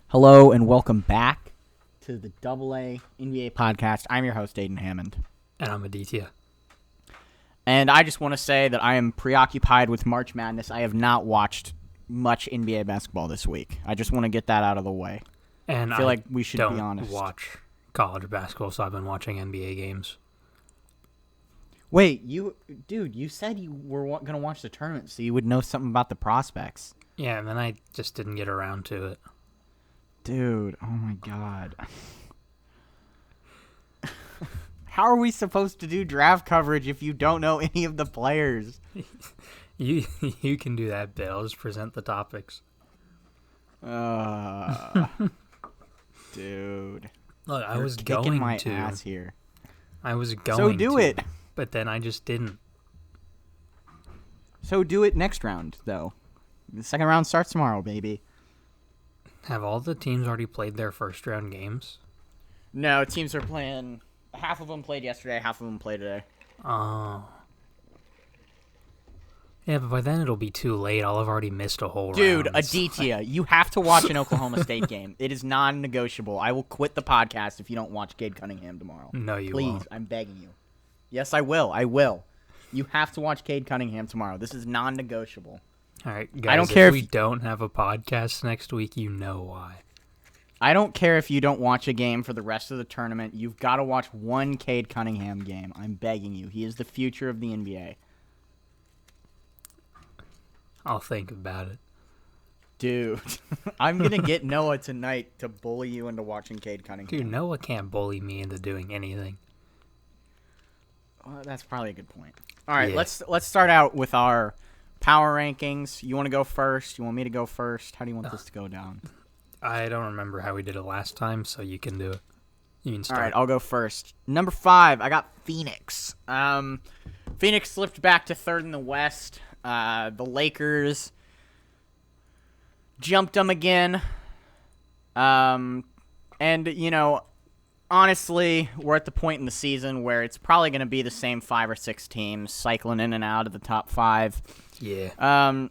Hello and welcome back to the AA NBA podcast. I'm your host, Aiden Hammond. And I'm Aditya. And I just want to say that I am preoccupied with March Madness. I have not watched much NBA basketball this week. I just want to get that out of the way. And I feel like we should be honest. I don't watch college basketball, so I've been watching NBA games. Wait, you said you were going to watch the tournament so you would know something about the prospects. Yeah, and then I just didn't get around to it. Dude, oh my God. How are we supposed to do draft coverage if you don't know any of the players? You can do that bit. I'll just present the topics. Dude. Look, I You're was kicking going my to. ass here. I was going So do to, it. But then I just didn't. So do it next round, though. The second round starts tomorrow, baby. Have all the teams already played their first round games? No, teams are playing. Half of them played yesterday, half of them played today. Oh. Yeah, but by then it'll be too late. I'll have already missed a whole Dude, round. Aditya, you have to watch an Oklahoma State game. It is non-negotiable. I will quit the podcast if you don't watch Cade Cunningham tomorrow. No, you Please, won't. I'm begging you. Yes, I will. I will. You have to watch Cade Cunningham tomorrow. This is non-negotiable. All right, guys, I don't care if if we don't have a podcast next week, you know why. I don't care if you don't watch a game for the rest of the tournament. You've got to watch one Cade Cunningham game. I'm begging you. He is the future of the NBA. I'll think about it. Dude, I'm going to get Noah tonight to bully you into watching Cade Cunningham. Dude, Noah can't bully me into doing anything. Well, that's probably a good point. All right, Yeah. let's start out with our power rankings. You want to go first? You want me to go first? How do you want this to go down? I don't remember how we did it last time, so you can do it. You can start. All right, I'll go first. Number 5, I got Phoenix. Phoenix slipped back to third in the West. The Lakers jumped them again. And, you know, honestly, we're at the point in the season where it's probably going to be the same 5 or 6 teams cycling in and out of the top 5. Yeah.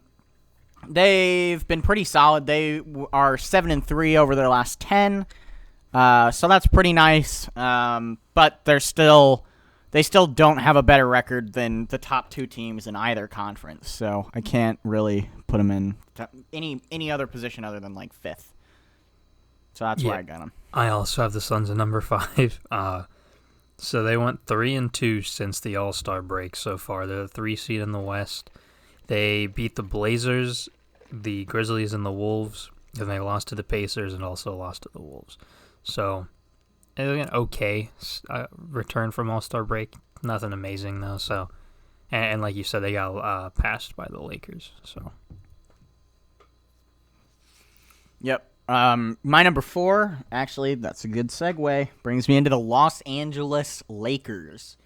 They've been pretty solid. They are 7-3 over their last 10. So that's pretty nice. But they still don't have a better record than the top 2 teams in either conference. So I can't really put them in any other position other than like 5th. So that's why I got them. I also have the Suns at number 5. So they went 3-2 since the All-Star break so far. They're the 3 seed in the West. They beat the Blazers, the Grizzlies, and the Wolves. And they lost to the Pacers and also lost to the Wolves. So, an okay return from All-Star break. Nothing amazing, though. So, and like you said, they got passed by the Lakers. So, Yep. My number 4, actually, that's a good segue, brings me into the Los Angeles Lakers.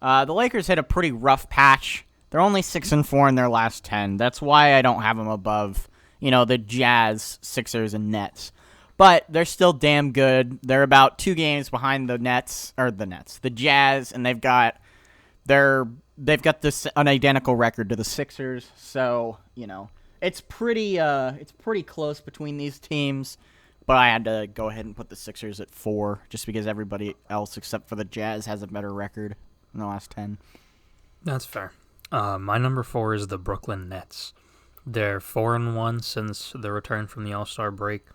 The Lakers hit a pretty rough patch. They're only 6-4 in their last 10. That's why I don't have them above, the Jazz, Sixers, and Nets. But they're still damn good. They're about 2 games behind the Jazz, and they've got this an identical record to the Sixers. So, it's pretty close between these teams. But I had to go ahead and put the Sixers at 4, just because everybody else except for the Jazz has a better record in the last 10. that's fair. My number 4 is the Brooklyn Nets. They're 4-1 since the return from the All-Star break.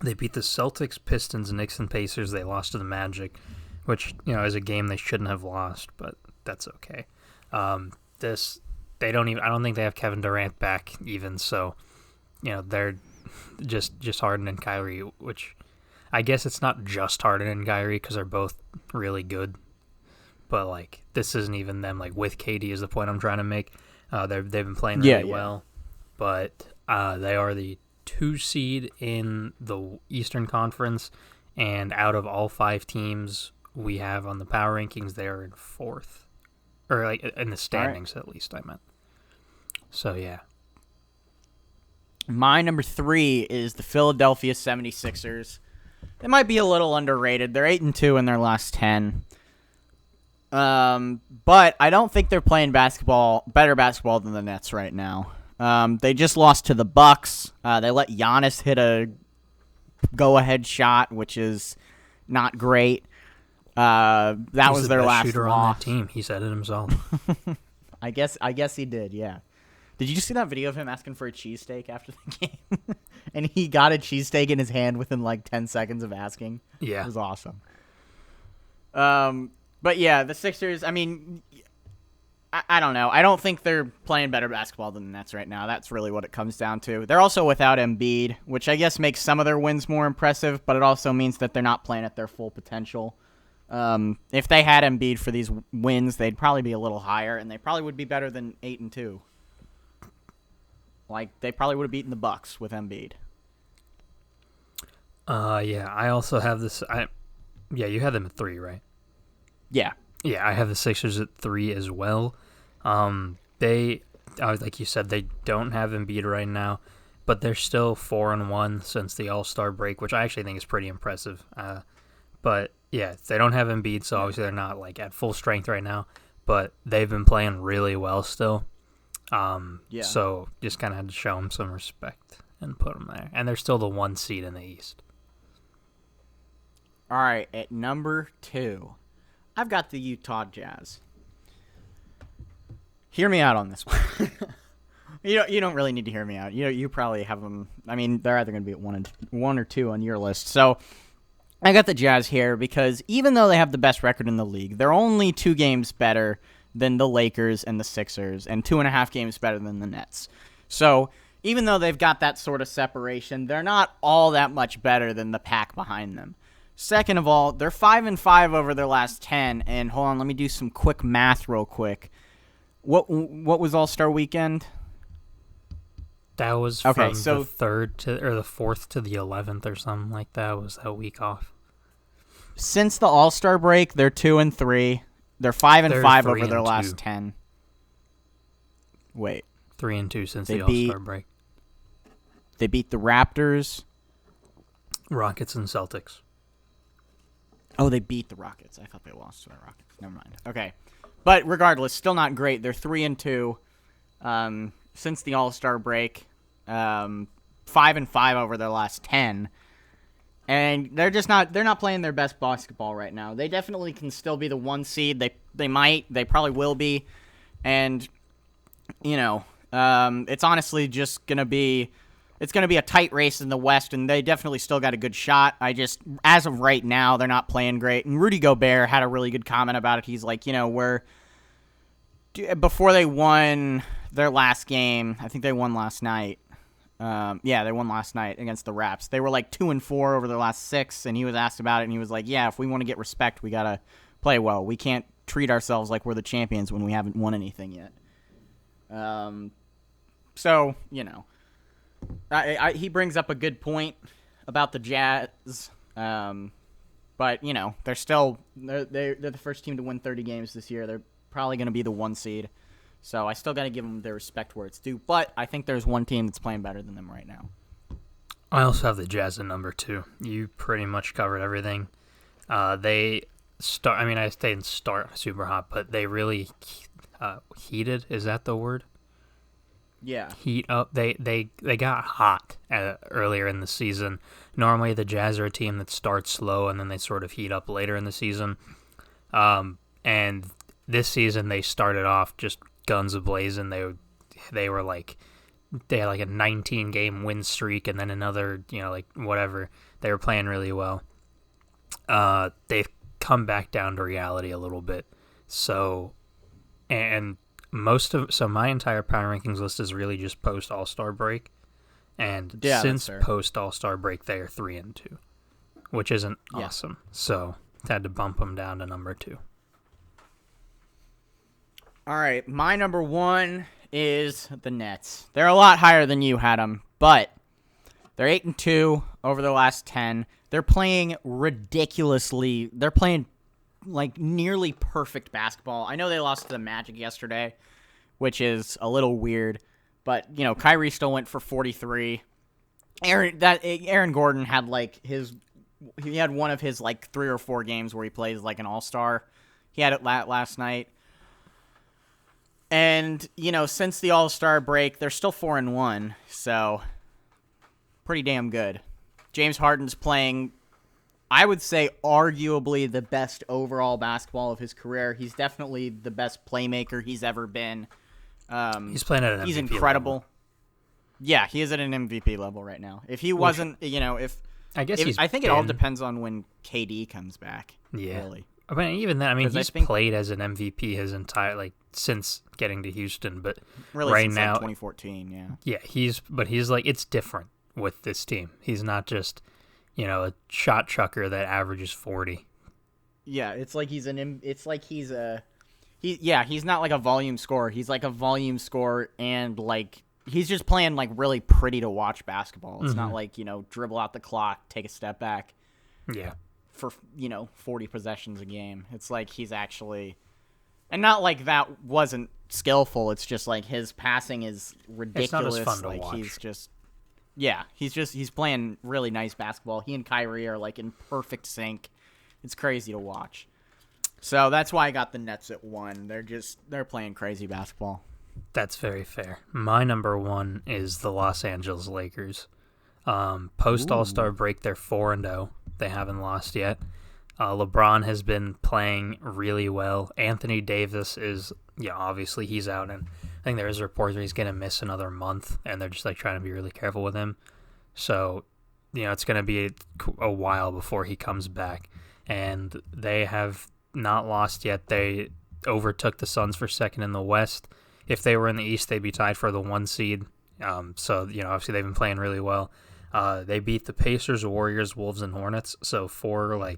They beat the Celtics, Pistons, Knicks, and Pacers. They lost to the Magic, which is a game they shouldn't have lost, but that's okay. I don't think they have Kevin Durant back even, so they're just Harden and Kyrie, which I guess it's not just Harden and Kyrie because they're both really good. But, this isn't even them, with KD is the point I'm trying to make. They've been playing really well. But they are the 2 seed in the Eastern Conference. And out of all 5 teams we have on the power rankings, they are in 4th. Or, in the standings, at least, I meant. So, yeah. My number 3 is the Philadelphia 76ers. They might be a little underrated. They're 8-2 in their last 10. But I don't think they're playing better basketball than the Nets right now. They just lost to the Bucks. They let Giannis hit a go-ahead shot, which is not great. That He's was the their best last shooter loss. on that team. He said it himself. I guess he did. Yeah. Did you see that video of him asking for a cheesesteak after the game? And he got a cheesesteak in his hand within like 10 seconds of asking. Yeah. It was awesome. But yeah, the Sixers, I mean, I don't know. I don't think they're playing better basketball than the Nets right now. That's really what it comes down to. They're also without Embiid, which I guess makes some of their wins more impressive, but it also means that they're not playing at their full potential. If they had Embiid for these wins, they'd probably be a little higher, and they probably would be better than 8-2. Like, they probably would have beaten the Bucks with Embiid. Yeah, I also have this. Yeah, you had them at 3, right? Yeah. Yeah, I have the Sixers at 3 as well. Like you said, they don't have Embiid right now, but they're still 4-1 since the All-Star break, which I actually think is pretty impressive. But yeah, they don't have Embiid, so obviously they're not like at full strength right now, but they've been playing really well still. Yeah. So just kind of had to show them some respect and put them there. And they're still the 1 seed in the East. All right, at number 2, I've got the Utah Jazz. Hear me out on this one. You don't really need to hear me out. You probably have them. I mean, they're either going to be at 1 or 2 on your list. So I got the Jazz here because even though they have the best record in the league, they're only 2 games better than the Lakers and the Sixers, and 2.5 games better than the Nets. So even though they've got that sort of separation, they're not all that much better than the pack behind them. Second of all, they're 5-5 over their last 10, and hold on, let me do some quick math real quick. What was All-Star Weekend? That was from the 3rd to or the 4th to the 11th or something like that. Was that week off? Since the All-Star break, they're 2-3. They're 5-5 over their 3-2. last 10. Wait. 3-2 since the All-Star break. They beat the Raptors, Rockets, and Celtics. Oh, they beat the Rockets. I thought they lost to the Rockets. Never mind. Okay. But regardless, still not great. They're 3-2 since the All-Star break. 5-5 over their last 10. And they're not playing their best basketball right now. They definitely can still be the 1 seed. They probably will be. And it's honestly just going to be a tight race in the West, and they definitely still got a good shot. As of right now, they're not playing great. And Rudy Gobert had a really good comment about it. He's like, before they won their last game, I think they won last night. They won last night against the Raps. They were like 2-4 over their last 6, and he was asked about it, and he was like, yeah, if we want to get respect, we got to play well. We can't treat ourselves like we're the champions when we haven't won anything yet. He brings up a good point about the Jazz, but they're the first team to win 30 games this year. They're probably going to be the 1 seed, so I still got to give them their respect where it's due. But I think there's one team that's playing better than them right now. I also have the Jazz at number 2. You pretty much covered everything. They start. I mean, I didn't start super hot, but they really heated. Is that the word? Yeah. Heat up. They got hot earlier in the season. Normally, the Jazz are a team that starts slow and then they sort of heat up later in the season. And this season they started off just guns ablazing. They had like a 19-game win streak and then another, whatever. They were playing really well. They've come back down to reality a little bit. So my entire power rankings list is really just post All-Star break, and since post All-Star break they are 3-2, which isn't awesome. So had to bump them down to number 2. All right, my number 1 is the Nets. They're a lot higher than you had them, but they're 8-2 over the last 10. They're playing ridiculously. They're playing like nearly perfect basketball. I know they lost to the Magic yesterday, which is a little weird, but Kyrie still went for 43. Aaron Gordon had he had one of his 3 or 4 games where he plays like an all-star. He had it last night. And, since the All-Star break, they're still 4-1, so pretty damn good. James Harden's playing, I would say, arguably the best overall basketball of his career. He's definitely the best playmaker he's ever been. He's playing at an MVP He's incredible. level. Yeah, he is at an MVP level right now. If he wasn't, I guess I think it all depends on when KD comes back. Yeah. Really. I mean, even then, I mean, 'Cause I he's think- played as an MVP his entire since getting to Houston, but Really, right since now, 2014, yeah. he's like it's different with this team. He's not just a shot chucker that averages 40. Yeah, it's like he's he's not like a volume scorer. He's like a volume scorer, and like he's just playing like really pretty to watch basketball. It's not like, dribble out the clock, take a step back Yeah. for 40 possessions a game. It's like he's actually, and not like that wasn't skillful. It's just like his passing is ridiculous. It's not as fun to like watch. he's playing really nice basketball. He and Kyrie are like in perfect sync. It's crazy to watch. So that's why I got the Nets at 1. They're playing crazy basketball. That's very fair. My number 1 is the Los Angeles Lakers. Post All-Star break, they're 4-0. They haven't lost yet. LeBron has been playing really well. Anthony Davis is, obviously he's out, and I think there is reports that he's going to miss another month, and they're just like trying to be really careful with him. So, it's going to be a while before he comes back. And they have not lost yet. They overtook the Suns for second in the West. If they were in the East, they'd be tied for the 1 seed. So, obviously they've been playing really well. They beat the Pacers, Warriors, Wolves, and Hornets. So 4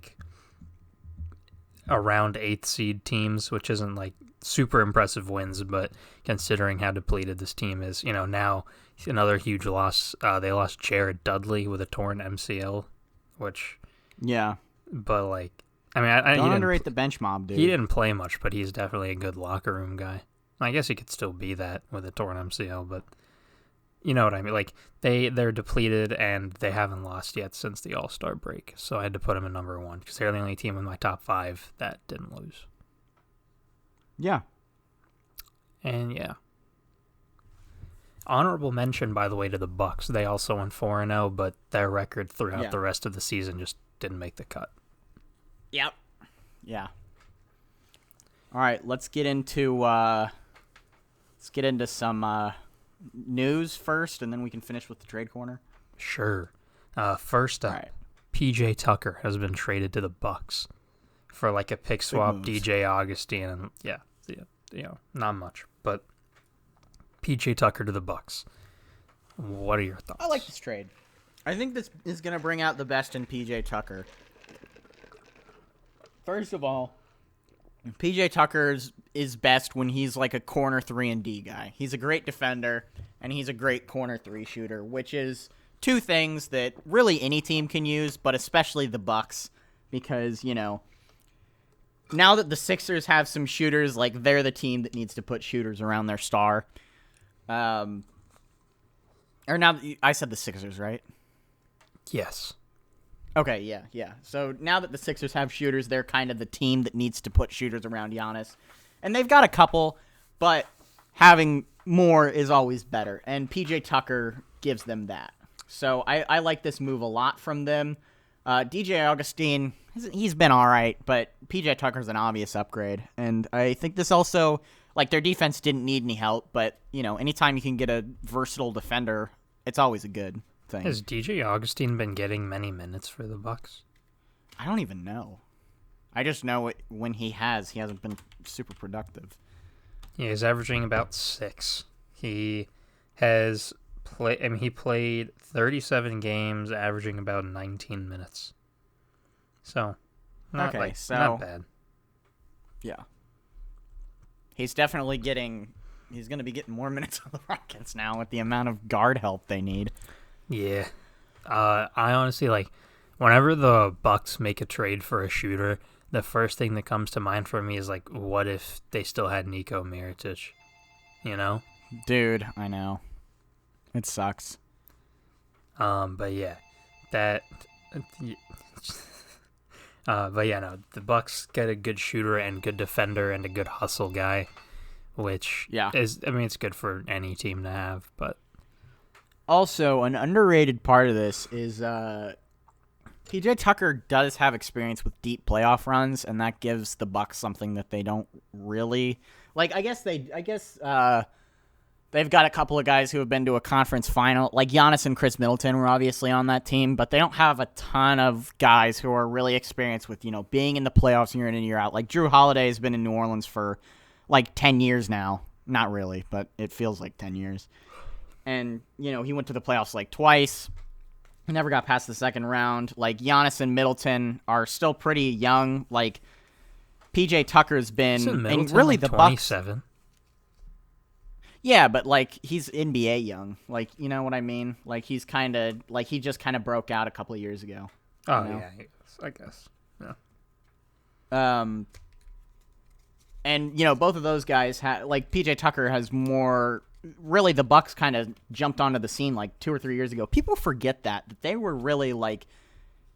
around 8th seed teams, which isn't like super impressive wins, but considering how depleted this team is, now another huge loss. They lost Jared Dudley with a torn MCL, which, Yeah. but I Don't underrate the bench mob, dude. he didn't play much, but he's definitely a good locker room guy. I guess he could still be that with a torn MCL, but you know what I mean. Like they're depleted and they haven't lost yet since the All-Star break. So I had to put them in number 1 because they're the only team in my top 5 that didn't lose. Yeah. And yeah. Honorable mention, by the way, to the Bucks. They also went 4-0, but their record throughout the rest of the season just didn't make the cut. Yep. Yeah. All right, let's get into some news first, and then we can finish with the trade corner. Sure. First up, All right. PJ Tucker has been traded to the Bucks for like a pick swap. moves. DJ Augustine, and not much, but PJ Tucker to the Bucks. What are your thoughts? I like this trade. I think this is going to bring out the best in PJ Tucker. First of all, PJ Tucker is best when he's like a corner 3 and D guy. He's a great defender, and he's a great corner 3 shooter, which is 2 things that really any team can use, but especially the Bucks, because, now that the Sixers have some shooters, like they're the team that needs to put shooters around their star. Or now that I said the Sixers, right? Yes. Okay, yeah. So now that the Sixers have shooters, they're kind of the team that needs to put shooters around Giannis. And they've got a couple, but having more is always better. And PJ Tucker gives them that. So I like this move a lot from them. DJ Augustine, he's been all right, but PJ Tucker's an obvious upgrade. And I think this also, like, their defense didn't need any help, but, anytime you can get a versatile defender, it's always a good thing. Has DJ Augustine been getting many minutes for the Bucks? I don't even know. I just know when he hasn't been super productive. Yeah, he's averaging about 6. He has he played 37 games, averaging about 19 minutes. So, not bad. Yeah. He's definitely he's going to be getting more minutes on the Rockets now with the amount of guard help they need. Yeah. I honestly, whenever the Bucks make a trade for a shooter, the first thing that comes to mind for me is, what if they still had Niko Mirotic? Dude, I know. It sucks. But yeah, but yeah, no, the Bucks get a good shooter and good defender and a good hustle guy, which is, it's good for any team to have, but. Also, an underrated part of this is PJ Tucker does have experience with deep playoff runs, and that gives the Bucks something that they don't really like. I guess they've got a couple of guys who have been to a conference final, like Giannis and Chris Middleton were obviously on that team, but they don't have a ton of guys who are really experienced with being in the playoffs year in and year out. Like Drew Holiday has been in New Orleans for like 10 years now. Not really, but it feels like 10 years. And he went to the playoffs like twice. He never got past the second round. Like Giannis and Middleton are still pretty young. Like PJ Tucker's been, and really the 27? Bucks. Yeah, but like he's NBA young. Like you know what I mean? Like he's kind of like he just kind of broke out a couple of years ago. Oh yeah, I guess. Yeah. And both of those guys like PJ Tucker has more. Really, the Bucks kind of jumped onto the scene like 2 or 3 years ago. People forget that they were really like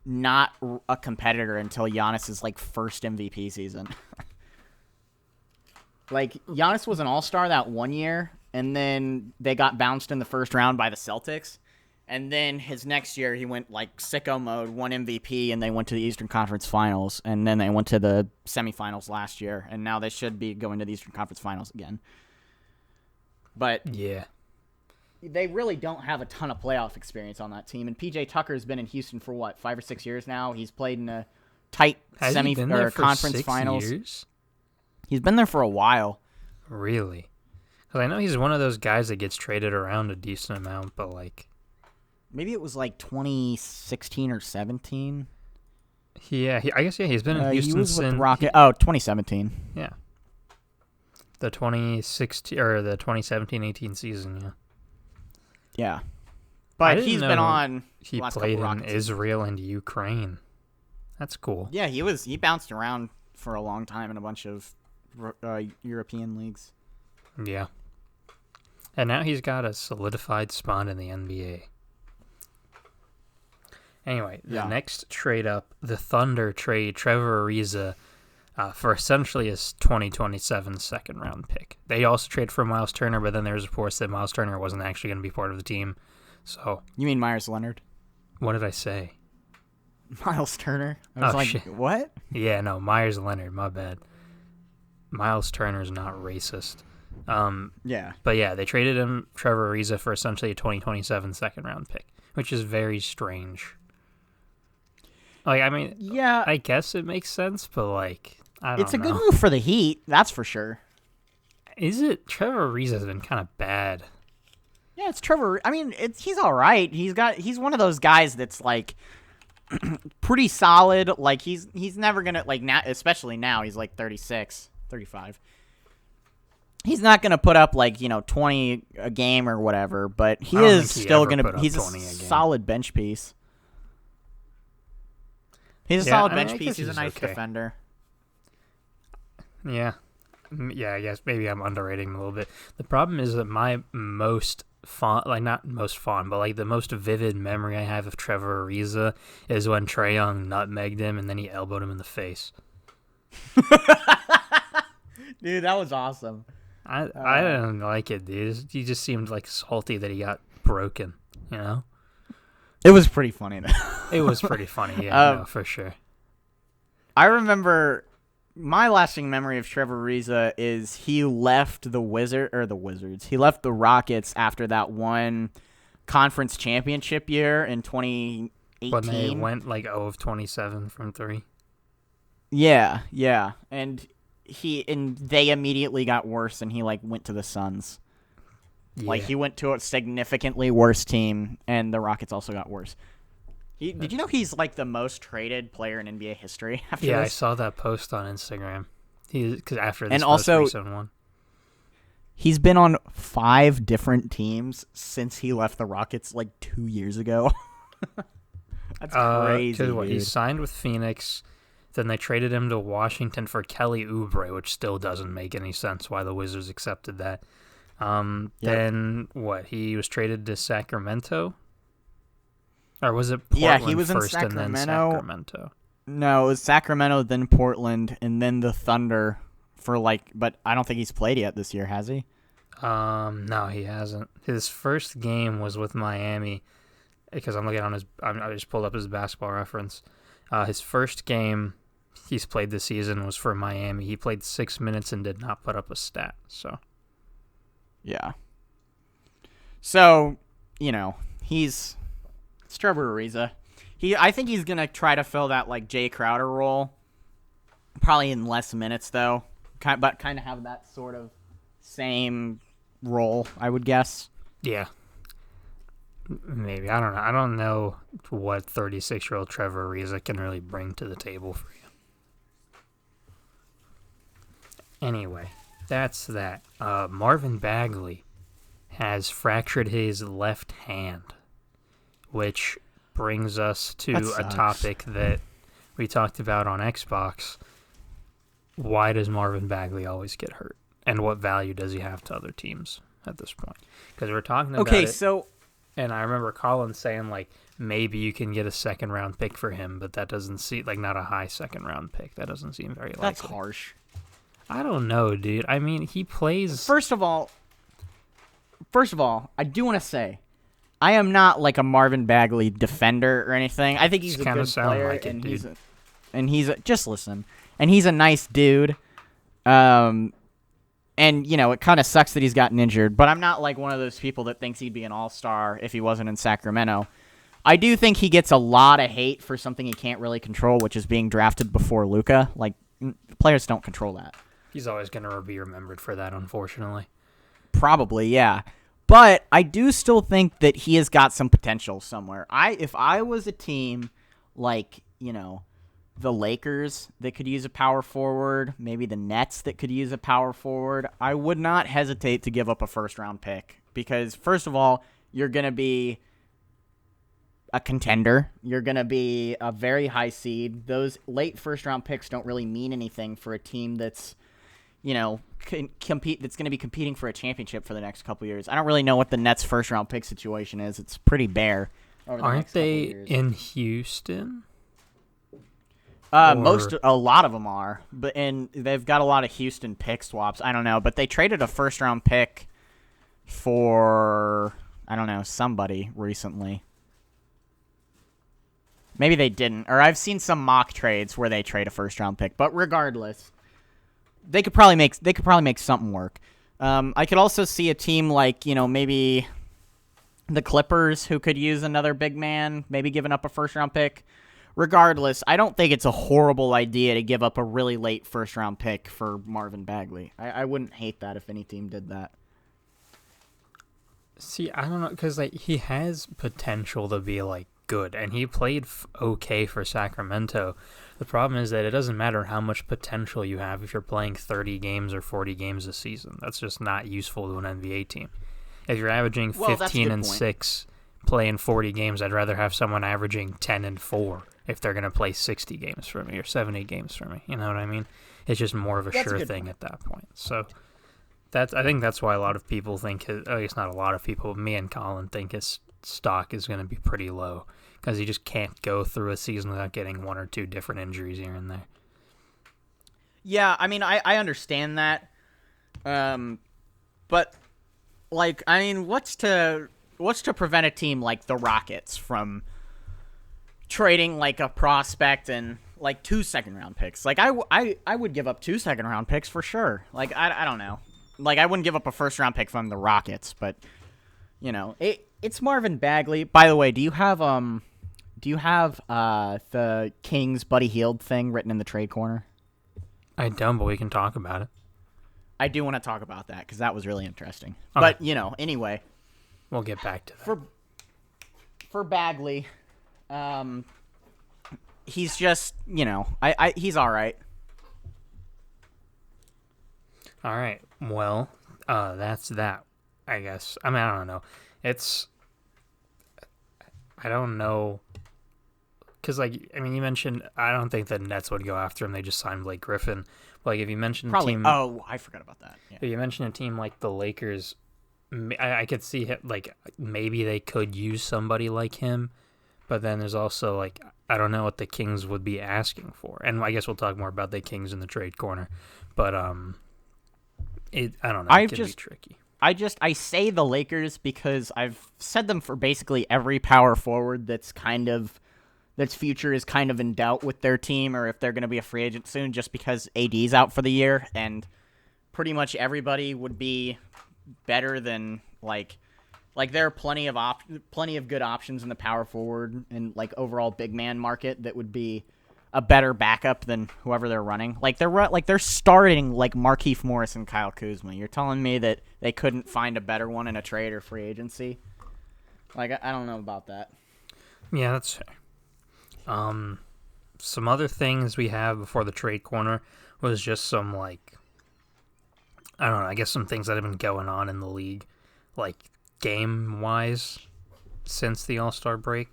not a competitor until Giannis's like first MVP season. Like Giannis was an all-star that one year, and then they got bounced in the first round by the Celtics. And then his next year, he went like sicko mode, won MVP, and they went to the Eastern Conference Finals. And then they went to the semifinals last year, and now they should be going to the Eastern Conference Finals again. But yeah, they really don't have a ton of playoff experience on that team. And PJ Tucker's been in Houston for what, 5 or 6 years now. He's played in a tight conference finals. Years? He's been there for a while. Really? Because I know he's one of those guys that gets traded around a decent amount, but like maybe it was like 2016 or 17. Yeah, I guess he's been in Houston he was since with Rocket. 2017. Yeah. The 2016 or the 2017-18 season, yeah. Yeah. But he's been on. He played in Israel and Ukraine. That's cool. Yeah, he bounced around for a long time in a bunch of European leagues. Yeah. And now he's got a solidified spot in the NBA. Anyway, the next trade up, the Thunder trade Trevor Ariza for essentially his 2027 second round pick. They also trade for Miles Turner, but then there's reports that Miles Turner wasn't actually going to be part of the team. So you mean Myers Leonard? What did I say? Miles Turner? I was like, shit. What? Yeah, no, Myers Leonard, my bad. Miles Turner's not racist. Yeah. But yeah, they traded him, Trevor Ariza, for essentially a 2027 second round pick, which is very strange. Like, I mean, yeah, I guess it makes sense, but like, I don't know. It's a good move for the Heat, that's for sure. Is it? Trevor Ariza's been kind of bad. Yeah, it's Trevor. I mean, he's all right. He's one of those guys that's like pretty solid. Like he's never gonna like now, especially now he's like 36, 35. He's not gonna put up like 20 a game or whatever, but he is still gonna. He's a solid bench piece. He's a solid bench piece. He's a nice defender. Yeah. Yeah, I guess maybe I'm underrating him a little bit. The problem is that my most fond, like not most fond, but like the most vivid memory I have of Trevor Ariza is when Trae Young nutmegged him and then he elbowed him in the face. Dude, that was awesome. I didn't like it, dude. He just seemed like salty that he got broken, you know? It was pretty funny, though. It was pretty funny, yeah, no, for sure. I remember my lasting memory of Trevor Ariza is he left the Wizards. He left the Rockets after that one conference championship year in 2018. When they went like 0 of 27 from 3. Yeah. And they immediately got worse, and he like went to the Suns. Yeah. Like he went to a significantly worse team, and the Rockets also got worse. Did you know he's like the most traded player in NBA history after this? I saw that post on Instagram. Because after this most recent one. He's been on 5 different teams since he left the Rockets like 2 years ago. That's crazy, dude. He signed with Phoenix, then they traded him to Washington for Kelly Oubre, which still doesn't make any sense why the Wizards accepted that. Then he was traded to Sacramento? Or was it Portland he was first in Sacramento. And then Sacramento? No, it was Sacramento, then Portland, and then the Thunder for but I don't think he's played yet this year, has he? No, he hasn't. His first game was with Miami. because I'm looking on I just pulled up his basketball reference. His first game he's played this season was for Miami. He played 6 minutes and did not put up a stat. So, yeah. So, it's Trevor Ariza. I think he's gonna try to fill that like Jay Crowder role, probably in less minutes though, but kind of have that sort of same role, I would guess. Yeah. Maybe. I don't know. I don't know what 36-year-old Trevor Ariza can really bring to the table for you. Anyway, that's that. Marvin Bagley has fractured his left hand, which brings us to a topic that we talked about on Xbox. Why does Marvin Bagley always get hurt? And what value does he have to other teams at this point? Because we're talking about Okay, it. so... And I remember Colin saying, like, maybe you can get a second-round pick for him, but that doesn't seem, like, not a high second-round pick. That doesn't seem very likely. That's harsh. I don't know, dude. I mean, he plays... First of all, I do want to say, I am not, like, a Marvin Bagley defender or anything. I think he's a good player, like and just listen. And he's a nice dude. And, it kind of sucks that he's gotten injured, but I'm not like one of those people that thinks he'd be an all-star if he wasn't in Sacramento. I do think he gets a lot of hate for something he can't really control, which is being drafted before Luka. Like, players don't control that. He's always going to be remembered for that, unfortunately. Probably, yeah. But I do still think that he has got some potential somewhere. If I was a team like, the Lakers that could use a power forward, maybe the Nets that could use a power forward, I would not hesitate to give up a first-round pick because, first of all, you're going to be a contender. You're going to be a very high seed. Those late first-round picks don't really mean anything for a team that's, that's going to be competing for a championship for the next couple years. I don't really know what the Nets' first-round pick situation is. It's pretty bare over the next couple years. Aren't they in Houston? A lot of them are, and they've got a lot of Houston pick swaps. I don't know, but they traded a first-round pick for, somebody recently. Maybe they didn't, or I've seen some mock trades where they trade a first-round pick. But regardless, they could probably make something work. I could also see a team like maybe the Clippers who could use another big man, maybe giving up a first-round pick. Regardless, I don't think it's a horrible idea to give up a really late first-round pick for Marvin Bagley. I wouldn't hate that if any team did that. See, I don't know, because he has potential to be good, and he played okay for Sacramento. The problem is that it doesn't matter how much potential you have if you're playing 30 games or 40 games a season. That's just not useful to an NBA team. If you're averaging 15 and 6, playing 40 games, I'd rather have someone averaging 10 and 4. If they're going to play 60 games for me or 70 games for me. You know what I mean? It's just more of a sure thing at that point. So I think that's why a lot of people think, I guess not a lot of people, me and Colin think his stock is going to be pretty low because he just can't go through a season without getting one or two different injuries here and there. Yeah, I mean, I understand that. But, what's to prevent a team like the Rockets from trading a prospect and 2 second-round picks? I would give up 2 second-round picks for sure. I don't know. I wouldn't give up a first-round pick from the Rockets, but it's Marvin Bagley. By the way, do you have the Kings Buddy Hield thing written in the trade corner? I don't, but we can talk about it. I do want to talk about that because that was really interesting. Okay. But anyway, we'll get back to that. For Bagley. He's just, he's all right. All right. Well, that's that, I guess. I mean, I don't know. I don't know. Because, you mentioned, I don't think the Nets would go after him. They just signed Blake Griffin. But, if you mentioned a team... Oh, I forgot about that. Yeah. If you mentioned a team like the Lakers, I could see, maybe they could use somebody like him. But then there's also, I don't know what the Kings would be asking for. And I guess we'll talk more about the Kings in the trade corner. But, I don't know. It could be tricky. I say the Lakers because I've said them for basically every power forward that's future is kind of in doubt with their team, or if they're going to be a free agent soon, just because AD's out for the year, and pretty much everybody would be better than there are plenty of good options in the power forward and like overall big man market that would be a better backup than whoever they're running. They're starting like Markieff Morris and Kyle Kuzma. You're telling me that they couldn't find a better one in a trade or free agency? I don't know about that. Yeah, that's fair. Some other things we have before the trade corner was just some I don't know, I guess some things that have been going on in the league, game wise since the All-Star break.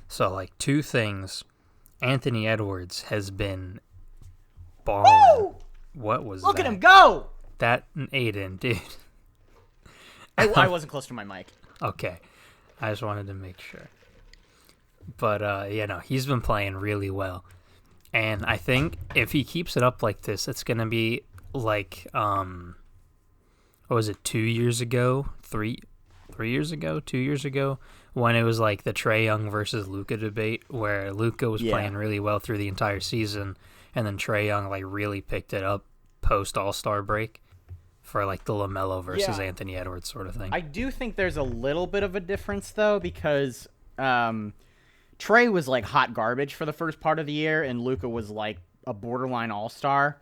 So two things. Anthony Edwards has been balling. Woo! What was Look that? at him go! That Aiden, dude. I wasn't close to my mic. Okay. I just wanted to make sure. But, he's been playing really well. And I think if he keeps it up like this, it's going to be what was it, 2 years ago? 3 years ago? 2 years ago? When it was the Trae Young versus Luka debate, where Luka was playing really well through the entire season, and then Trae Young really picked it up post All-Star break for the LaMelo versus Anthony Edwards sort of thing. I do think there's a little bit of a difference though, because Trae was hot garbage for the first part of the year, and Luka was a borderline All-Star.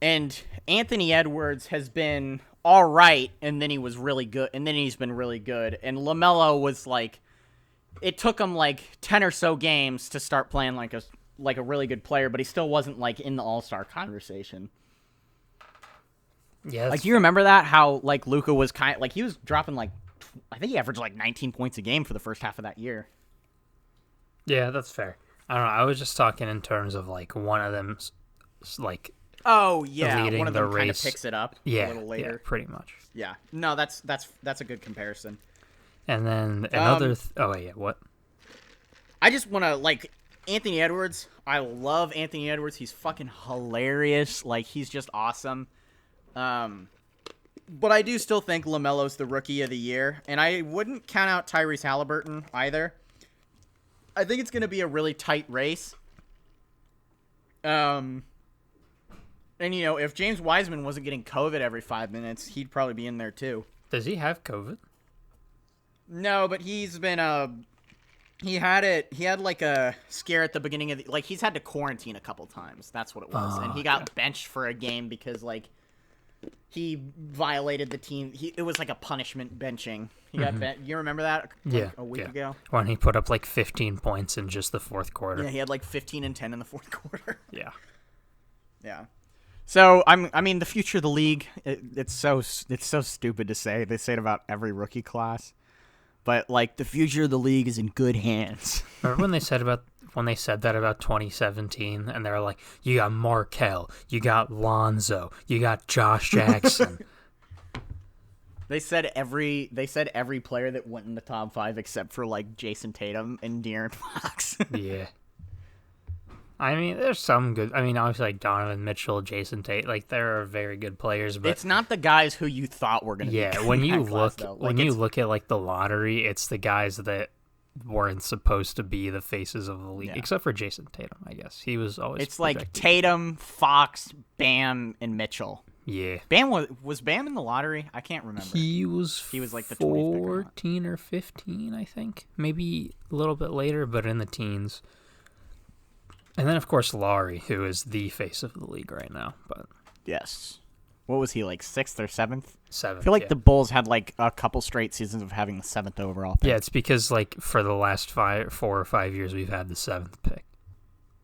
And Anthony Edwards has been all right, and then he was really good, and then he's been really good. And LaMelo was it took him 10 or so games to start playing like a really good player, but he still wasn't in the All-Star conversation. Yeah. Do you remember that? How Luka was he was dropping I think he averaged 19 points a game for the first half of that year. Yeah, that's fair. I don't know. I was just talking in terms of one of them Oh yeah, leading one of the them kind of race. picks it up a little later. Yeah, pretty much. Yeah, no, that's a good comparison. And then another. What? I just want to Anthony Edwards. I love Anthony Edwards. He's fucking hilarious. He's just awesome. But I do still think LaMelo's the rookie of the year, and I wouldn't count out Tyrese Halliburton either. I think it's going to be a really tight race. And, if James Wiseman wasn't getting COVID every 5 minutes, he'd probably be in there, too. Does he have COVID? No, but he's been, he had a scare at the beginning of the, he's had to quarantine a couple times. That's what it was. And he got benched for a game because, he violated the team. It was a punishment benching. He got you remember that? A week ago? When he put up 15 points in just the fourth quarter. Yeah, he had 15 and 10 in the fourth quarter. Yeah. Yeah. So I mean, the future of the league. It's so stupid to say. They say it about every rookie class, but the future of the league is in good hands. Remember when they said that about 2017, and they're like, you got Markelle, you got Lonzo, you got Josh Jackson. They said every player that went in the top 5 except for Jason Tatum and De'Aaron Fox. Yeah. I mean, there's some good. I mean, obviously, Donovan Mitchell, Jason Tate, there are very good players, but it's not the guys who you thought were going to be. Yeah, when you look at the lottery, it's the guys that weren't supposed to be the faces of the league, except for Jason Tatum, I guess. He was always. It's Tatum, Fox, Bam, and Mitchell. Yeah. Bam was Bam in the lottery? I can't remember. He was the 14 or 15, I think. Maybe a little bit later, but in the teens. And then, of course, Laurie, who is the face of the league right now. But yes. What was he, 6th or 7th? 7th, I feel the Bulls had, a couple straight seasons of having the 7th overall pick. Yeah, it's because, for the last 4 or 5 years, we've had the 7th pick.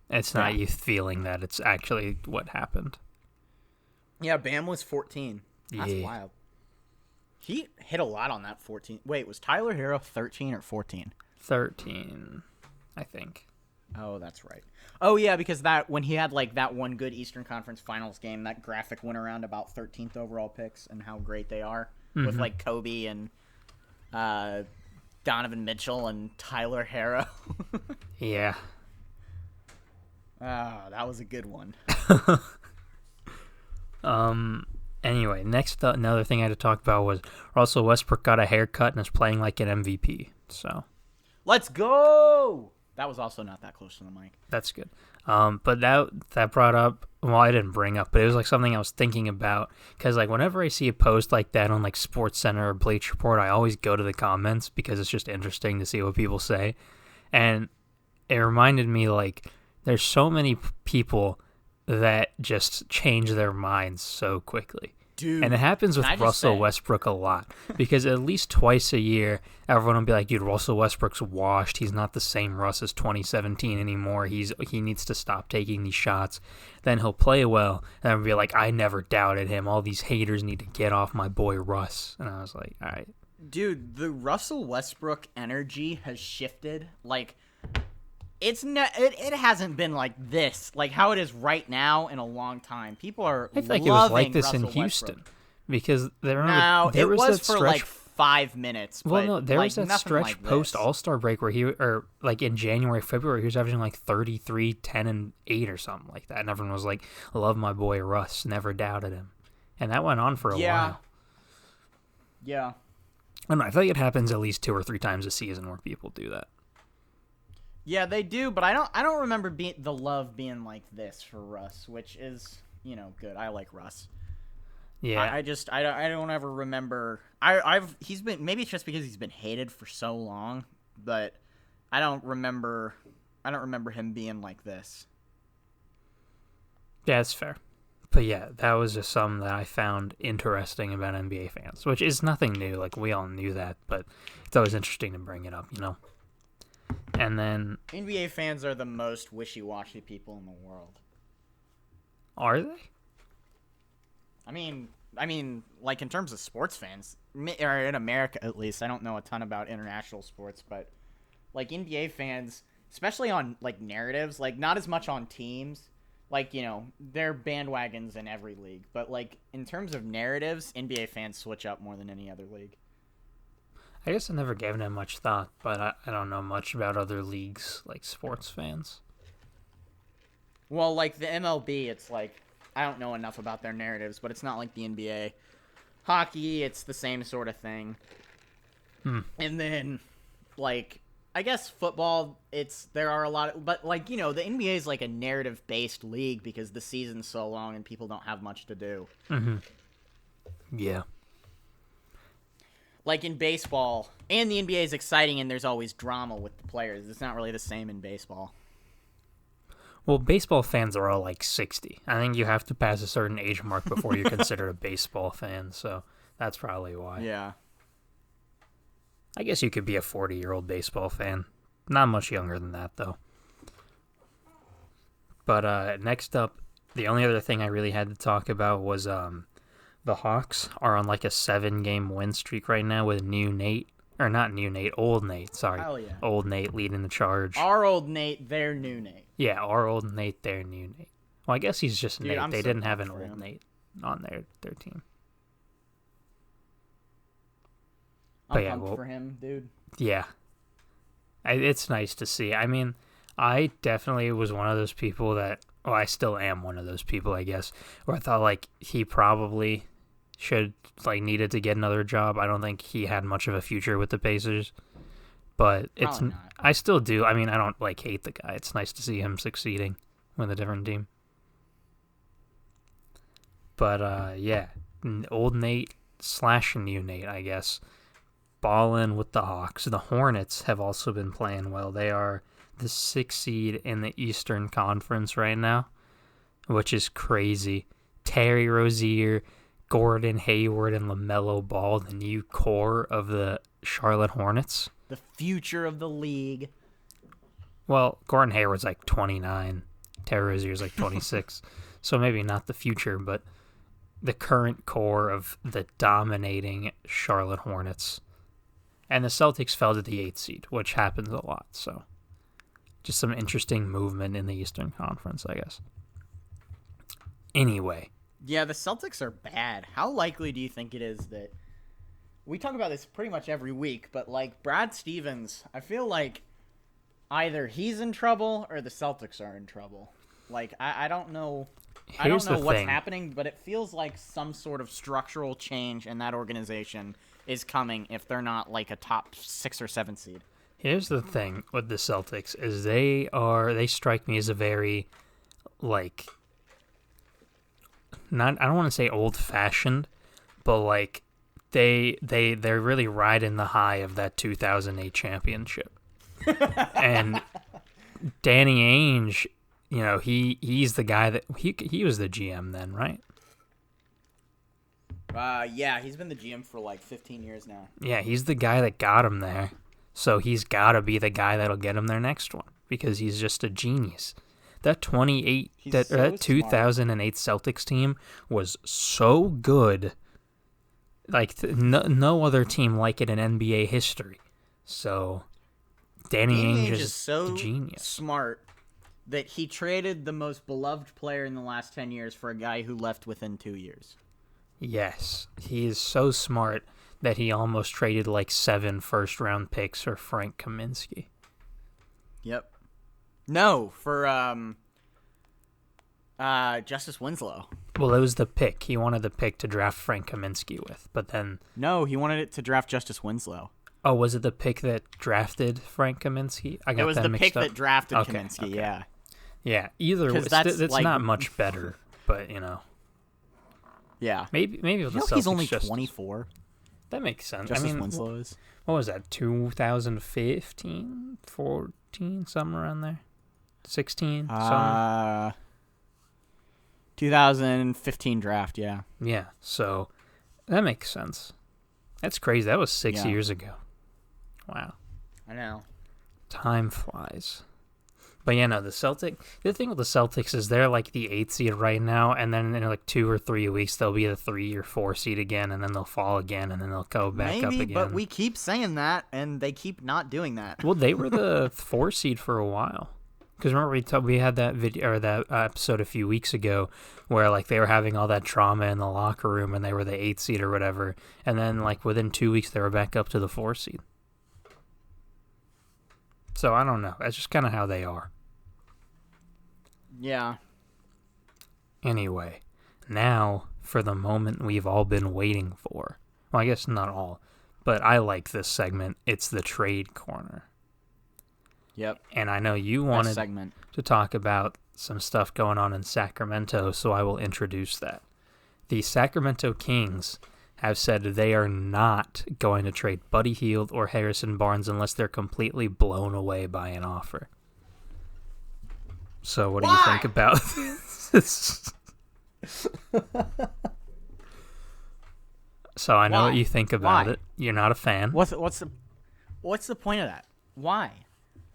It's not you feeling that it's actually what happened. Yeah, Bam was 14. That's wild. He hit a lot on that 14. Wait, was Tyler Hero 13 or 14? 13, I think. Oh, that's right. Oh, yeah, because when he had, that one good Eastern Conference Finals game, that graphic went around about 13th overall picks and how great they are with, Kobe and Donovan Mitchell and Tyler Hero. Yeah. Ah, that was a good one. Anyway, next another thing I had to talk about was Russell Westbrook got a haircut and is playing like an MVP. So Let's go! That was also not that close to the mic. that's good. But that brought up, well, I didn't bring up, but it was like something I was thinking about, because like whenever I see a post like that on like Sports Center or Bleach Report, I always go to the comments because it's just interesting to see what people say, and it reminded me like there's so many people that just change their minds so quickly. Dude, and it happens with Russell Westbrook a lot, because at least twice a year, everyone will be like, dude, Russell Westbrook's washed. He's not the same Russ as 2017 anymore. He needs to stop taking these shots. Then he'll play well, and I'll be like, I never doubted him. All these haters need to get off my boy Russ. And I was like, all right. Dude, the Russell Westbrook energy has shifted. Like, it hasn't been like this, like how it is right now, in a long time. People are I feel like loving it was like this Russell in Houston, Westbrook. because there It was that for stretch, like 5 minutes. well, but no, there like, was that nothing stretch like post this. All-Star break where or like in January, February, he was averaging like 33, 10, and 8 or something like that. And everyone was like, love my boy Russ, never doubted him. And that went on for a while. Yeah. I don't know, I feel like it happens at least 2 or 3 times a season where people do that. Yeah, they do, but I don't remember the love being like this for Russ, which is, good. I like Russ. Yeah. I don't ever remember. He's been, maybe it's just because he's been hated for so long, but I don't remember him being like this. Yeah, that's fair. But yeah, that was just something that I found interesting about NBA fans, which is nothing new. Like, we all knew that, but it's always interesting to bring it up, And then, NBA fans are the most wishy-washy people in the world. are they? I mean, like in terms of sports fans, or in America at least, I don't know a ton about international sports, but like NBA fans, especially on like narratives, like not as much on teams, like they're bandwagons in every league, but like in terms of narratives, NBA fans switch up more than any other league. I guess I never given it much thought, but I don't know much about other leagues, like sports fans. Well, like the MLB, it's like I don't know enough about their narratives, but it's not like the NBA. Hockey, it's the same sort of thing. And then, like, I guess football, there are a lot of, but like, the NBA is like a narrative-based league because the season's so long and people don't have much to do. Mm-hmm. Yeah. Like in baseball, and the NBA is exciting and there's always drama with the players. It's not really the same in baseball. Well, baseball fans are all like 60. I think you have to pass a certain age mark before you're considered a baseball fan, so that's probably why. Yeah. I guess you could be a 40-year-old baseball fan. Not much younger than that, though. But next up, the only other thing I really had to talk about was the Hawks are on like a 7-game win streak right now with old Nate, sorry. Hell yeah. Old Nate leading the charge. Our old Nate, their new Nate. Yeah, our old Nate, their new Nate. Well, I guess he's just Dude, Nate. I'm They so didn't have pumped an for old him. Nate on their team. I'm But yeah, pumped for him, dude. Yeah. It's nice to see. I mean, I definitely was one of those people that, well, I still am one of those people, I guess, where I thought, like, he probably needed to get another job. I don't think he had much of a future with the Pacers. But Probably not. I still do. I mean, I don't, hate the guy. It's nice to see him succeeding with a different team. But, yeah, old Nate / new Nate, I guess, ballin' with the Hawks. The Hornets have also been playing well. They are the 6th seed in the Eastern Conference right now, which is crazy. Terry Rozier, Gordon Hayward, and LaMelo Ball, the new core of the Charlotte Hornets. The future of the league. Well, Gordon Hayward's like 29. Terry Rozier's like 26. So maybe not the future, but the current core of the dominating Charlotte Hornets. And the Celtics fell to the 8th seed, which happens a lot. So just some interesting movement in the Eastern Conference, I guess. Anyway. Yeah, the Celtics are bad. How likely do you think it is that... We talk about this pretty much every week, but, like, Brad Stevens, I feel like either he's in trouble or the Celtics are in trouble. Like, I don't know. I Here's don't know the what's thing. happening, but it feels like some sort of structural change in that organization is coming if they're not like a top 6 or 7 seed. Here's the thing with the Celtics is they strike me as a very like not I don't want to say old fashioned, but like they're really riding the high of that 2008 championship. And Danny Ainge, he's the guy that he was the GM then, right? Yeah, he's been the GM for like 15 years now. Yeah, he's the guy that got him there. So he's got to be the guy that'll get him their next one because he's just a genius. That 2008 Celtics team was so good. Like no other team like it in NBA history. So Danny Ainge is so the genius. Smart that he traded the most beloved player in the last 10 years for a guy who left within 2 years. Yes, he is so smart that he almost traded like 7 first-round picks for Frank Kaminsky. Yep. No, for Justice Winslow. Well, it was the pick. He wanted the pick to draft Frank Kaminsky with, but then... No, he wanted it to draft Justice Winslow. Oh, was it the pick that drafted Frank Kaminsky? I got that mixed up. It was the pick that drafted Kaminsky, okay. Yeah. Yeah, either way, it's like, not much better, but, Yeah. Maybe with the Celtics he's only 24. That makes sense. Justice Winslow is. What was that, 2015, 14, somewhere around there? 16, somewhere? 2015 draft, yeah. Yeah, so that makes sense. That's crazy. That was 6 years ago. Wow. I know. Time flies. But yeah, no, the thing with the Celtics is they're like the 8th seed right now, and then in like 2 or 3 weeks they'll be the 3 or 4 seed again, and then they'll fall again, and then they'll go back up again. But we keep saying that, and they keep not doing that. Well, they were the 4 seed for a while. Because remember we had that video or that episode a few weeks ago where like they were having all that drama in the locker room and they were the 8th seed or whatever, and then like within 2 weeks they were back up to the 4 seed. So I don't know. That's just kind of how they are. Yeah. Anyway, now for the moment we've all been waiting for. Well, I guess not all, but I like this segment. It's the trade corner. Yep. And I know you wanted to talk about some stuff going on in Sacramento, so I will introduce that. The Sacramento Kings have said they are not going to trade Buddy Hield or Harrison Barnes unless they're completely blown away by an offer. So what do you think about this? So I know what you think about it. You're not a fan. What's the point of that? Why?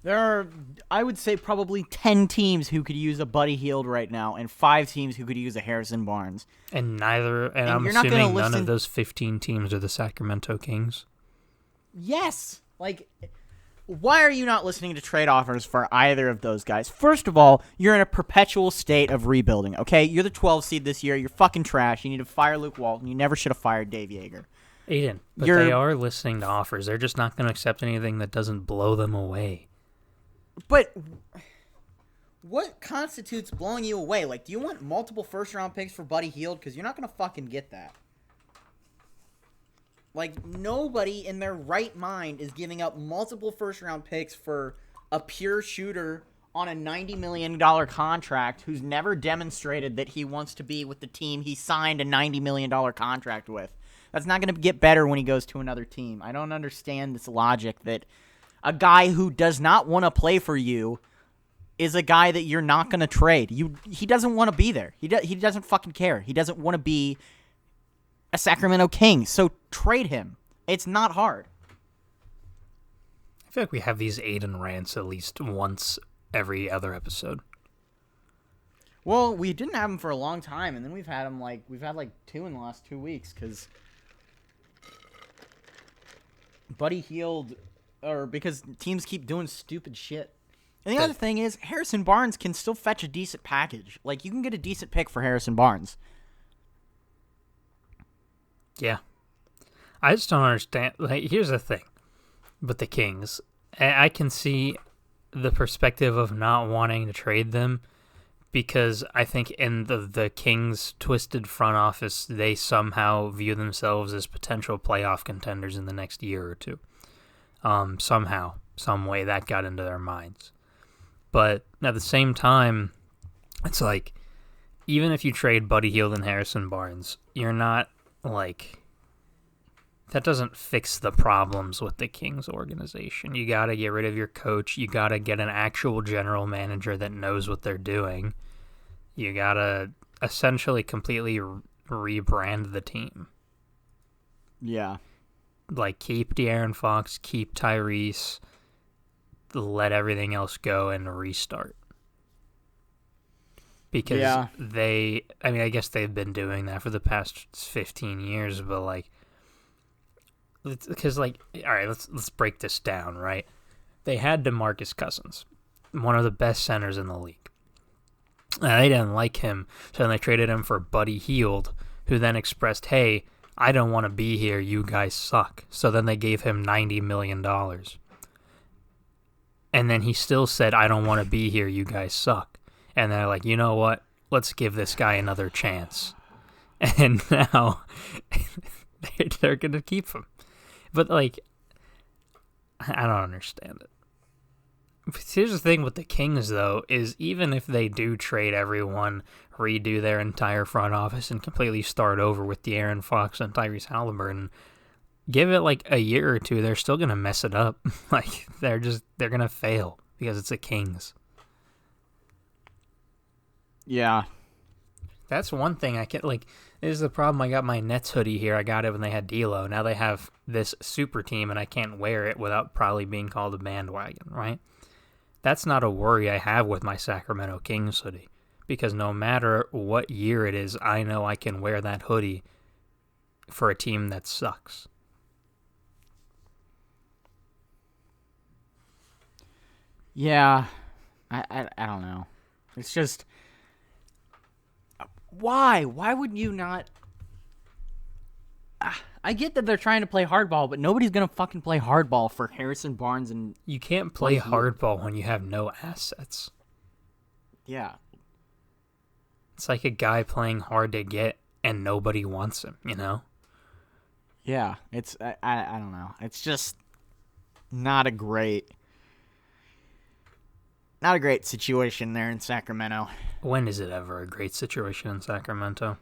There are, I would say, probably 10 teams who could use a Buddy Hield right now, and 5 teams who could use a Harrison Barnes. And I'm assuming none of those 15 teams are the Sacramento Kings. Yes. Like, why are you not listening to trade offers for either of those guys? First of all, you're in a perpetual state of rebuilding, okay? You're the 12 seed this year. You're fucking trash. You need to fire Luke Walton. You never should have fired Dave Yeager. Aiden, but they are listening to offers. They're just not going to accept anything that doesn't blow them away. But what constitutes blowing you away? Like, do you want multiple first-round picks for Buddy Hield? Because you're not going to fucking get that. Like, nobody in their right mind is giving up multiple first-round picks for a pure shooter on a $90 million contract who's never demonstrated that he wants to be with the team he signed a $90 million contract with. That's not going to get better when he goes to another team. I don't understand this logic that a guy who does not want to play for you is a guy that you're not going to trade. He doesn't want to be there. He doesn't fucking care. He doesn't want to be a Sacramento King. So trade him. It's not hard. I feel like we have these Aiden rants at least once every other episode. Well, we didn't have them for a long time, and then we've had 2 in the last 2 weeks because Buddy Hield, or because teams keep doing stupid shit. And the other thing is, Harrison Barnes can still fetch a decent package. Like, you can get a decent pick for Harrison Barnes. Yeah. I just don't understand. Like, here's the thing with the Kings. I can see the perspective of not wanting to trade them because I think in the Kings' twisted front office, they somehow view themselves as potential playoff contenders in the next year or two. Somehow, some way that got into their minds. But at the same time, it's like, even if you trade Buddy Hield and Harrison Barnes, you're not like, that doesn't fix the problems with the Kings organization. You got to get rid of your coach. You got to get an actual general manager that knows what they're doing. You got to essentially completely rebrand the team. Yeah. Like, keep De'Aaron Fox, keep Tyrese, let everything else go and restart. Because I guess they've been doing that for the past 15 years, but like, because like, all right, let's break this down, right? They had DeMarcus Cousins, one of the best centers in the league. They didn't like him, so then they traded him for Buddy Hield, who then expressed, hey, I don't want to be here, you guys suck. So then they gave him $90 million. And then he still said, I don't want to be here, you guys suck. And they're like, you know what? Let's give this guy another chance. And now they're going to keep him. But, like, I don't understand it. But here's the thing with the Kings, though, is even if they do trade everyone, redo their entire front office, and completely start over with De'Aaron Fox and Tyrese Halliburton, give it, like, a year or two, they're still going to mess it up. Like, they're going to fail because it's the Kings. Yeah. That's one thing I can, like, this is the problem. I got my Nets hoodie here. I got it when they had D'Lo. Now they have this super team, and I can't wear it without probably being called a bandwagon, right? That's not a worry I have with my Sacramento Kings hoodie, because no matter what year it is, I know I can wear that hoodie for a team that sucks. Yeah. I don't know. It's just... Why? Why would you not... I get that they're trying to play hardball, but nobody's going to fucking play hardball for Harrison Barnes and... You can't play hardball when you have no assets. Yeah. It's like a guy playing hard to get and nobody wants him, you know? Yeah, it's... I don't know. It's just not a great... Not a great situation there in Sacramento. When is it ever a great situation in Sacramento?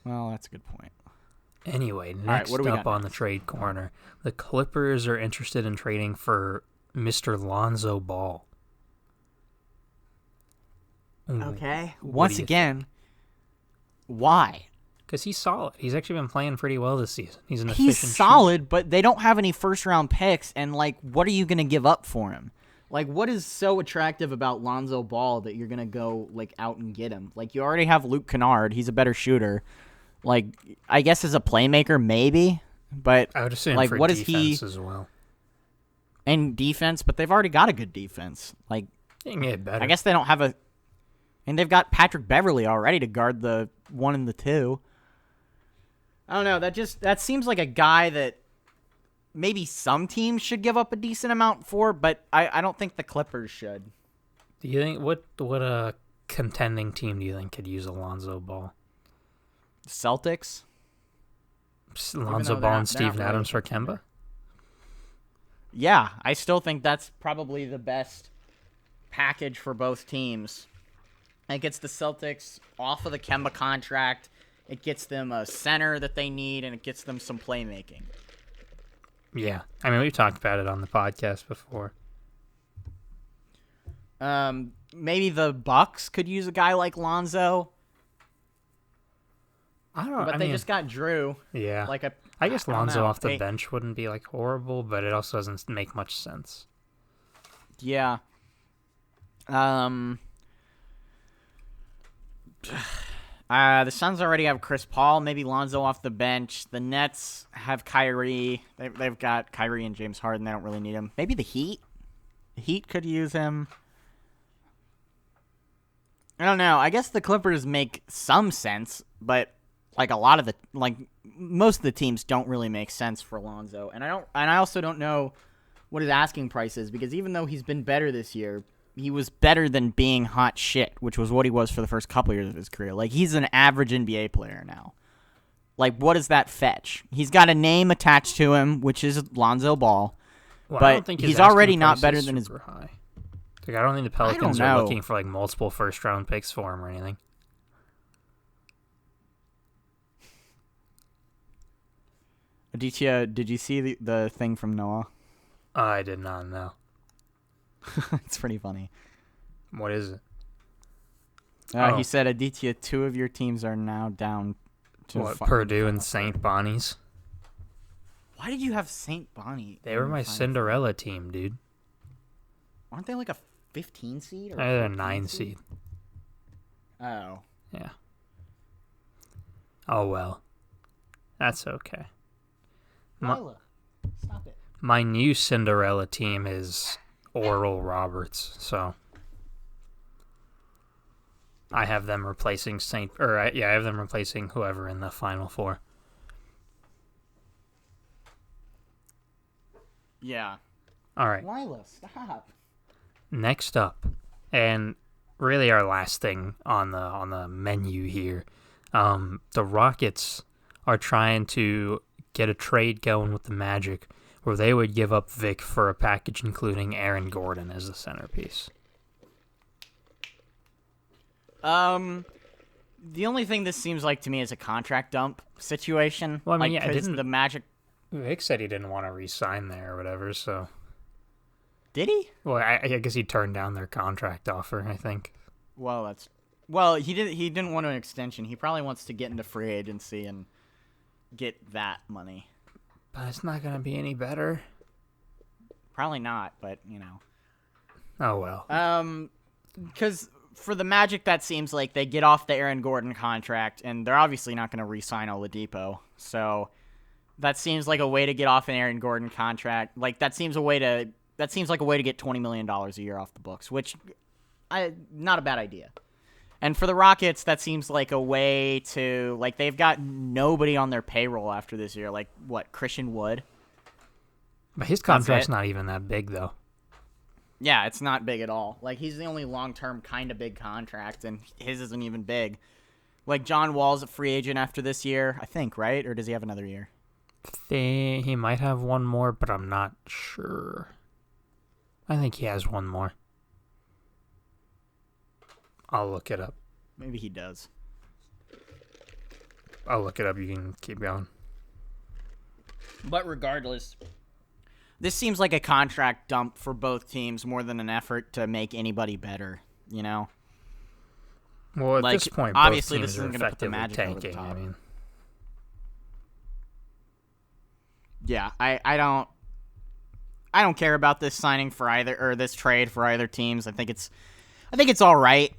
Well, that's a good point. Anyway, next up on the trade corner, the Clippers are interested in trading for Mr. Lonzo Ball. Okay. Once again, why? Because he's solid. He's actually been playing pretty well this season. He's an efficient He's solid, but they don't have any first-round picks, and, like, what are you going to give up for him? Like, what is so attractive about Lonzo Ball that you're going to go, like, out and get him? Like, you already have Luke Kennard. He's a better shooter. Like, I guess as a playmaker, maybe. But, I would assume like, for what defense is he as well. And defense, but they've already got a good defense. Like, They can get better. I guess they don't have a... And they've got Patrick Beverly already to guard the 1 and the 2. I don't know. That seems like a guy that maybe some teams should give up a decent amount for, but I don't think the Clippers should. Do you think what a contending team do you think could use Alonzo Ball? Celtics? Lonzo Ball and Steven Adams for Kemba? Yeah, I still think that's probably the best package for both teams. It gets the Celtics off of the Kemba contract. It gets them a center that they need, and it gets them some playmaking. Yeah. I mean, we've talked about it on the podcast before. Maybe the Bucks could use a guy like Lonzo. But they just got Drew. Yeah. I guess Lonzo off the bench wouldn't be like horrible, but it also doesn't make much sense. Yeah. The Suns already have Chris Paul, maybe Lonzo off the bench. The Nets have Kyrie. They've got Kyrie and James Harden. They don't really need him. Maybe the Heat. The Heat could use him. I don't know. I guess the Clippers make some sense, but like most of the teams don't really make sense for Lonzo. And I also don't know what his asking price is, because even though he's been better this year, he was better than being hot shit, which was what he was for the first couple years of his career. Like, he's an average NBA player now. Like, what does that fetch? He's got a name attached to him, which is Lonzo Ball. Well, but I don't think he's his asking already not price better is than his. super high. Like, I don't think the Pelicans are looking for like multiple first-round picks for him or anything. Aditya, did you see the thing from Noah? I did not know. It's pretty funny. What is it? He said, Aditya, 2 of your teams are now down to Purdue and St. Bonnie's? Why did you have St. Bonnie? They were my Cinderella team, dude. Aren't they like a 15 seed? Or They're a 9 seed. Oh. Yeah. Oh, well. That's okay. Lila, stop it. My new Cinderella team is Oral Roberts, so I have them replacing I have them replacing whoever in the Final Four. Yeah. All right. Lila, stop. Next up, and really our last thing on the menu here, the Rockets are trying to get a trade going with the Magic where they would give up Vic for a package including Aaron Gordon as the centerpiece. The only thing this seems like to me is a contract dump situation. Well, I mean, like, the Magic. Vic said he didn't want to re-sign there or whatever, so. Did he? Well, I guess he turned down their contract offer, I think. Well, he didn't want an extension. He probably wants to get into free agency and get that money. But it's not going to be any better. Probably not, but, you know. Oh, well. Because for the Magic, that seems like they get off the Aaron Gordon contract, and they're obviously not going to re-sign Oladipo. So that seems like a way to get off an Aaron Gordon contract. Like, that seems like a way to get $20 million a year off the books, which, not a bad idea. And for the Rockets, that seems like a way to, like, they've got nobody on their payroll after this year. Like, what, Christian Wood? But his contract's not even that big, though. Yeah, it's not big at all. Like, he's the only long-term kind of big contract, and his isn't even big. Like, John Wall's a free agent after this year, I think, right? Or does he have another year? He might have one more, but I'm not sure. I think he has one more. I'll look it up. Maybe he does. I'll look it up. You can keep going. But regardless, this seems like a contract dump for both teams more than an effort to make anybody better, you know? Well, at like, this point, obviously both this teams are isn't going to put the effectively Magic over the tanking. top. I mean, yeah, I don't care about this signing for either, or this trade for either teams. I think it's all right.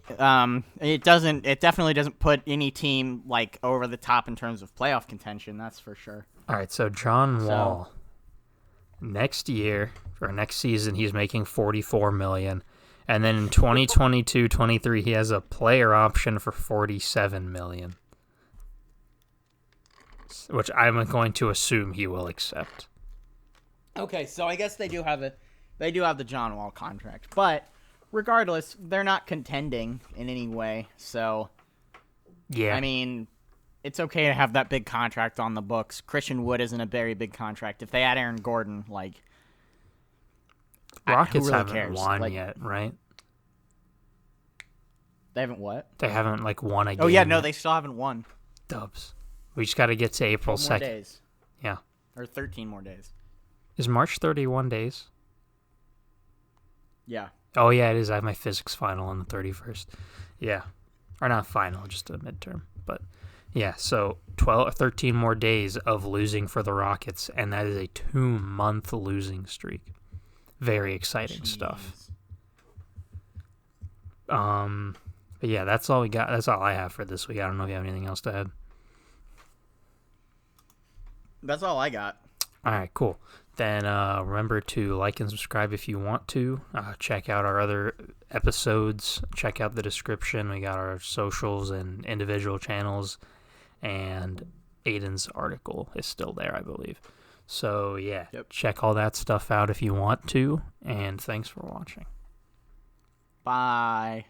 It definitely doesn't put any team like over the top in terms of playoff contention. That's for sure. all right. So John Wall, next year or next season, he's making $44 million, and then in 2022-23, he has a player option for $47 million, which I'm going to assume he will accept. Okay, so I guess they do have the John Wall contract, but regardless, they're not contending in any way. So, Yeah, I mean, it's okay to have that big contract on the books. Christian Wood isn't a very big contract. If they add Aaron Gordon, like, Rockets who really haven't cares? won Like, yet, right? They haven't what? They haven't won a game. Oh yeah, no, yet. they still haven't won. Dubs. We just got to get to April 12 more 2nd. days, Yeah. or 13 more days. Is March 31 days? Yeah. Oh, yeah, it is. I have my physics final on the 31st. Yeah. Or not final, just a midterm. But, yeah, so 13 more days of losing for the Rockets, and that is a 2-month losing streak. Very exciting stuff. But, yeah, that's all we got. That's all I have for this week. I don't know if you have anything else to add. That's all I got. All right, cool. Then remember to like and subscribe if you want to. Check out our other episodes. Check out the description. We got our socials and individual channels. And Aiden's article is still there, I believe. So, yeah, Check all that stuff out if you want to. And thanks for watching. Bye.